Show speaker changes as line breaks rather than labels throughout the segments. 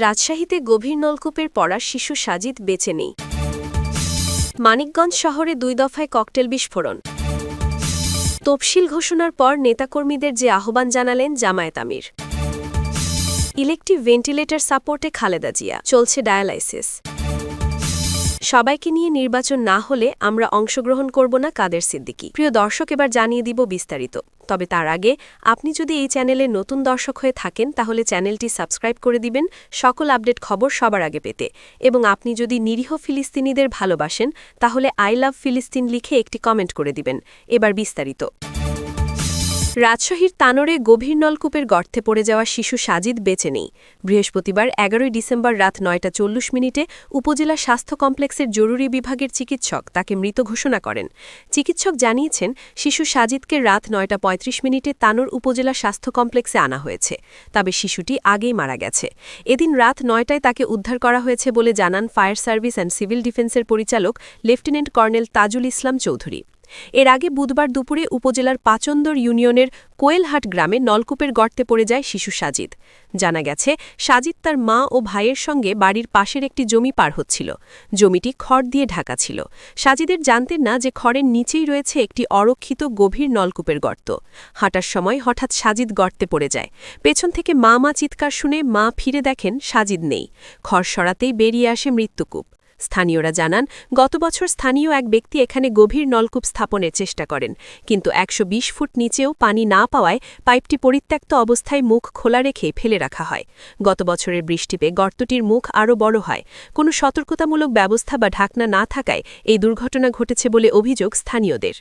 রাজশাহীতে গভীর নলকূপের পড়া শিশু সাজিদ বেঁচে নেই। মানিকগঞ্জ শহরে 2 দফায় ককটেল বিস্ফোরণ। তফসিল ঘোষণার পর নেতাকর্মীদের যে আহ্বান জানালেন জামায়াত আমির। ইলেকট্রিক ভেন্টিলেটর সাপোর্টে খালেদা জিয়া, চলছে ডায়ালাইসিস। সবাইকে নিয়ে নির্বাচন না হলে আমরা অংশগ্রহণ করব না, কাদের সিদ্দিকী। প্রিয় দর্শক, এবার জানিয়ে দিব বিস্তারিত। তবে তার আগে আপনি যদি এই চ্যানেলে নতুন দর্শক হয়ে থাকেন তাহলে চ্যানেলটি সাবস্ক্রাইব করে দিবেন সকল আপডেট খবর সবার আগে পেতে। এবং আপনি যদি নিরীহ ফিলিস্তিনিদের ভালোবাসেন তাহলে আই লাভ ফিলিস্তিন লিখে একটি কমেন্ট করে দিবেন। এবার বিস্তারিত। রাজশাহীর তানোরে গভীর নলকূপের গর্তে পড়ে যাওয়া শিশু সাজিদ বেঁচে নেই। বৃহস্পতিবার 11 ডিসেম্বর রাত 9:40 উপজেলা স্বাস্থ্য কমপ্লেক্সের জরুরি বিভাগের চিকিৎসক তাকে মৃত ঘোষণা করেন। চিকিৎসক জানিয়েছেন, শিশু সাজিদকে রাত 9:35 তানোর উপজেলা স্বাস্থ্য কমপ্লেক্সে আনা হয়েছে, তবে শিশুটি আগেই মারা গেছে। এদিন রাত 9টায় তাকে উদ্ধার করা হয়েছে বলে জানান ফায়ার সার্ভিস অ্যান্ড সিভিল ডিফেন্সের পরিচালক লেফটেন্যান্ট কর্নেল তাজুল ইসলাম চৌধুরী। এর আগে বুধবার দুপুরে উপজেলার পাচন্দর ইউনিয়নের কোয়েলহাট গ্রামে নলকূপের গর্তে পড়ে যায় শিশু সাজিদ। জানা গেছে, সাজিদ তার মা ও ভাইয়ের সঙ্গে বাড়ির পাশের একটি জমি পার হচ্ছিল। জমিটি খড় দিয়ে ঢাকা ছিল। সাজিদের জানতেন না যে খড়ের নিচেই রয়েছে একটি অরক্ষিত গভীর নলকূপের গর্ত। হাঁটার সময় হঠাৎ সাজিদ গর্তে পড়ে যায়। পেছন থেকে মা চিৎকার শুনে মা ফিরে দেখেন সাজিদ নেই। খড় সরাতেই বেরিয়ে আসে মৃত্যুকূপ। স্থানীয়রা জানান, গত বছর স্থানীয় এক ব্যক্তি এখানে গভীর নলকূপ স্থাপনের চেষ্টা করেন, কিন্তু 120 ফুট নিচেও পানি না পাওয়ায় পাইপটি পরিত্যক্ত অবস্থায় মুখ খোলা রেখে ফেলে রাখা হয়। গত বছরের বৃষ্টিতে গর্তটির মুখ আরও বড় হয়। কোনো সতর্কতামূলক ব্যবস্থা বা ঢাকনা না থাকায় এই দুর্ঘটনা ঘটেছে বলে অভিযোগ স্থানীয়দের।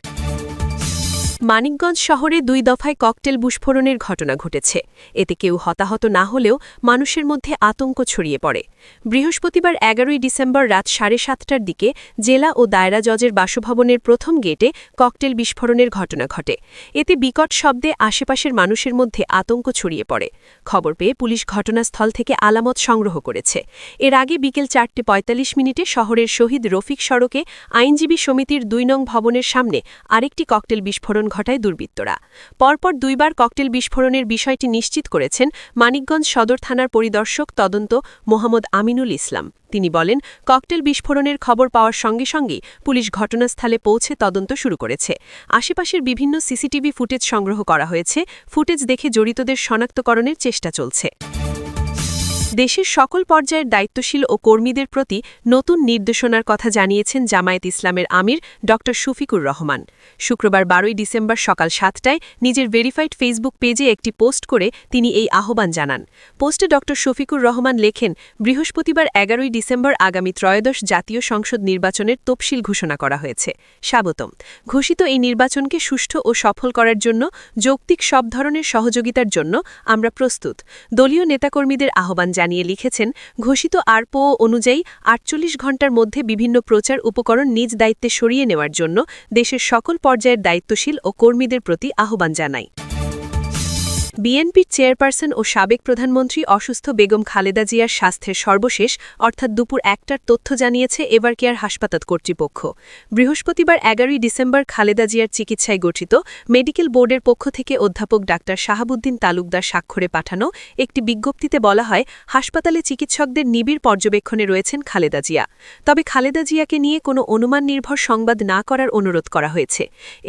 মানিকগঞ্জ শহরে 2 দফায় ককটেল বিস্ফোরণের ঘটনা ঘটেছে। এতে কেউ হতাহত না হলেও মানুষের মধ্যে আতঙ্ক ছড়িয়ে পড়ে। বৃহস্পতিবার 11 ডিসেম্বর রাত 7:30টার দিকে জেলা ও দায়রা জজের বাসভবনের প্রথম গেটে ককটেল বিস্ফোরণের ঘটনা ঘটে। এতে বিকট শব্দে আশেপাশের মানুষের মধ্যে আতঙ্ক ছড়িয়ে পড়ে। খবর পেয়ে পুলিশ ঘটনাস্থল থেকে আলামত সংগ্রহ করেছে। এর আগে বিকেল 4:45 শহরের শহীদ রফিক সড়কে আইনজীবী সমিতির 2 নং ভবনের সামনে আরেকটি ককটেল বিস্ফোরণ ঘটায় দুর্বৃত্তরা। পরপর 2বার ককটেল বিস্ফোরণের বিষয়টি নিশ্চিত করেছেন মানিকগঞ্জ সদর থানার পরিদর্শক তদন্ত মোহাম্মদ আমিনুল ইসলাম। তিনি বলেন, ককটেল বিস্ফোরণের খবর পাওয়ার সঙ্গে সঙ্গেই পুলিশ ঘটনাস্থলে পৌঁছে তদন্ত শুরু করেছে। আশেপাশের বিভিন্ন সিসিটিভি ফুটেজ সংগ্রহ করা হয়েছে। ফুটেজ দেখে জড়িতদের শনাক্তকরণের চেষ্টা চলছে। দেশের সকল পর্যায়ের দায়িত্বশীল ও কর্মীদের প্রতি নতুন নির্দেশনার কথা জানিয়েছেন জামায়াত ইসলামের আমির ড শফিকুর রহমান। শুক্রবার 12 ডিসেম্বর সকাল 7টায় নিজের ভেরিফাইড ফেসবুক পেজে একটি পোস্ট করে তিনি এই আহ্বান জানান। পোস্টে ড শফিকুর রহমান লেখেন, বৃহস্পতিবার 11 ডিসেম্বর আগামী ত্রয়োদশ জাতীয় সংসদ নির্বাচনের তফসিল ঘোষণা করা হয়েছে। স্বাগতম। ঘোষিত এই নির্বাচনকে সুষ্ঠু ও সফল করার জন্য যৌক্তিক সব ধরনের সহযোগিতার জন্য আমরা প্রস্তুত। দলীয় নেতাকর্মীদের আহ্বান জানিয়ে লিখেছেন, ঘোষিত আরপো অনুযায়ী 48 ঘণ্টার মধ্যে বিভিন্ন প্রচার উপকরণ নিজ দায়িত্বে সরিয়ে নেওয়ার জন্য দেশের সকল পর্যায়ের দায়িত্বশীল ও কর্মীদের প্রতি আহ্বান জানাই। বিএনপির চেয়ারপারসন ও সাবেক প্রধানমন্ত্রী অসুস্থ বেগম খালেদা জিয়ার স্বাস্থ্যের সর্বশেষ অর্থাৎ দুপুর 1টার তথ্য জানিয়েছে এভারকেয়ার হাসপাতাল কর্তৃপক্ষ। বৃহস্পতিবার 11 ডিসেম্বর খালেদা জিয়ার চিকিৎসায় গঠিত মেডিকেল বোর্ডের পক্ষ থেকে অধ্যাপক ডাক্তার শাহাবুদ্দিন তালুকদার স্বাক্ষরে পাঠানো একটি বিজ্ঞপ্তিতে বলা হয়, হাসপাতালে চিকিৎসকদের নিবিড় পর্যবেক্ষণে রয়েছেন খালেদা জিয়া। তবে খালেদা জিয়াকে নিয়ে কোনো অনুমান নির্ভর সংবাদ না করার অনুরোধ করা হয়েছে।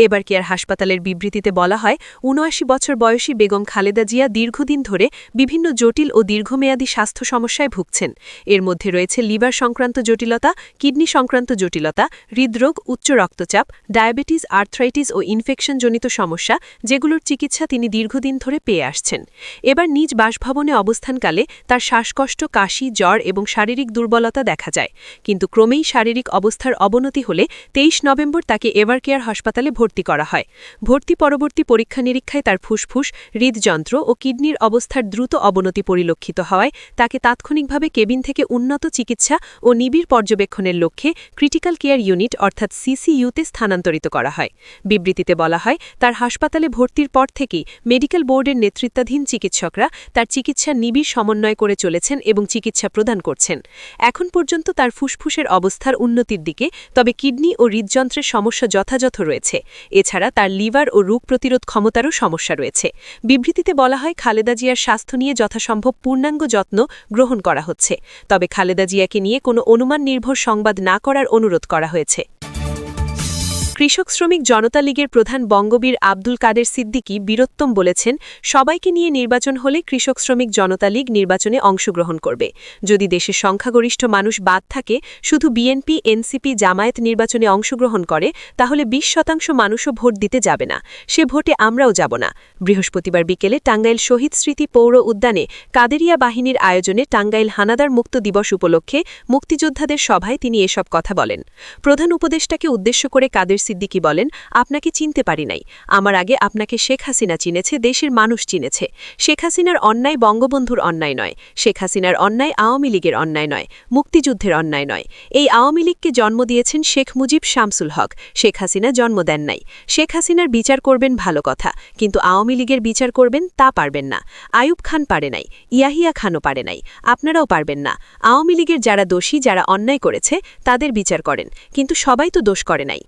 এভারকেয়ার হাসপাতালের বিবৃতিতে বলা হয়, 79 বছর বয়সী বেগম খালেদা জিয়া দীর্ঘদিন ধরে বিভিন্ন জটিল ও দীর্ঘমেয়াদী স্বাস্থ্য সমস্যায় ভুগছেন। এর মধ্যে রয়েছে লিভার সংক্রান্ত জটিলতা, কিডনি সংক্রান্ত জটিলতা, হৃদরোগ, উচ্চ রক্তচাপ, ডায়াবেটিস, আর্থ্রাইটিস ও ইনফেকশনজনিত সমস্যা, যেগুলোর চিকিৎসা তিনি দীর্ঘদিন ধরে পেয়ে আসছেন। এবার নিজ বাসভবনে অবস্থানকালে তার শ্বাসকষ্ট, কাশি, জ্বর এবং শারীরিক দুর্বলতা দেখা যায়। কিন্তু ক্রমেই শারীরিক অবস্থার অবনতি হলে 23 নভেম্বর তাকে এভারকেয়ার হাসপাতালে ভর্তি করা হয়। ভর্তি পরবর্তী পরীক্ষা নিরীক্ষায় তার ফুসফুস, হৃদযন্ত্র ও কিডনির অবস্থার দ্রুত অবনতি পরিলক্ষিত হওয়ায় তাকে তাৎক্ষণিকভাবে কেবিন থেকে উন্নত চিকিৎসা ও নিবিড় পর্যবেক্ষণের লক্ষ্যে ক্রিটিক্যাল কেয়ার ইউনিট অর্থাৎ সিসিইউতে স্থানান্তরিত করা হয়। বিবৃতিতে বলা হয়, তার হাসপাতালে ভর্তির পর থেকেই মেডিকেল বোর্ডের নেতৃত্বাধীন চিকিৎসকরা তার চিকিৎসা নিবিড় সমন্বয় করে চলেছেন এবং চিকিৎসা প্রদান করছেন। এখন পর্যন্ত তার ফুসফুসের অবস্থার উন্নতির দিকে, তবে কিডনি ও হৃদযন্ত্রের সমস্যা যথাযথ রয়েছে। এছাড়া তার লিভার ও রোগ প্রতিরোধ ক্ষমতারও সমস্যা রয়েছে। বিবৃতিতে বলা হয় খালেদা জিয়ার স্বাস্থ্য নিয়ে যথাসম্ভব পূর্ণাঙ্গ যত্ন গ্রহণ করা হচ্ছে, তবে খালেদা জিয়াকে নিয়ে কোনো অনুমান নির্ভর সংবাদ না করার অনুরোধ করা হয়েছে। কৃষক শ্রমিক জনতা লীগের প্রধান বঙ্গবীর আব্দুল কাদের সিদ্দিকী বীরোত্তম বলেছেন, সবাইকে নিয়ে নির্বাচন হলে কৃষক শ্রমিক জনতা লীগ নির্বাচনে অংশগ্রহণ করবে। যদি দেশের সংখ্যাগরিষ্ঠ মানুষ বাদ থাকে, শুধু বিএনপি, এনসিপি, জামায়াত নির্বাচনে অংশগ্রহণ করে, তাহলে 20% মানুষও ভোট দিতে যাবে না। সে ভোটে আমরাও যাব না। বৃহস্পতিবার বিকেলে টাঙ্গাইল শহীদ স্মৃতি পৌর উদ্যানে কাদেরিয়া বাহিনীর আয়োজনে টাঙ্গাইল হানাদার মুক্ত দিবস উপলক্ষে মুক্তিযোদ্ধাদের সভায় তিনি এসব কথা বলেন। প্রধান উপদেষ্টাকে উদ্দেশ্য করে কাদের সিদ্দিকী বলেন, আপনাকে চিনতে পারি নাই। আমার আগে আপনাকে শেখ হাসিনা চিনেছে, দেশের মানুষ চিনেছে। শেখ হাসিনার অন্যায় বঙ্গবন্ধুর অন্যায় নয়, শেখ হাসিনার অন্যায় আওয়ামী লীগের অন্যায় নয়, মুক্তিযুদ্ধের অন্যায় নয়। এই আওয়ামী লীগকে জন্ম দিয়েছেন শেখ মুজিব, শামসুল হক। শেখ হাসিনা জন্ম দেন নাই। শেখ হাসিনার বিচার করবেন ভালো কথা, কিন্তু আওয়ামী লীগের বিচার করবেন তা পারবেন না। আইয়ুব খান পারে নাই, ইয়াহিয়া খানও পারে নাই, আপনারাও পারবেন না। আওয়ামী লীগের যারা দোষী, যারা অন্যায় করেছে, তাদের বিচার করেন, কিন্তু সবাই তো দোষ করে নাই।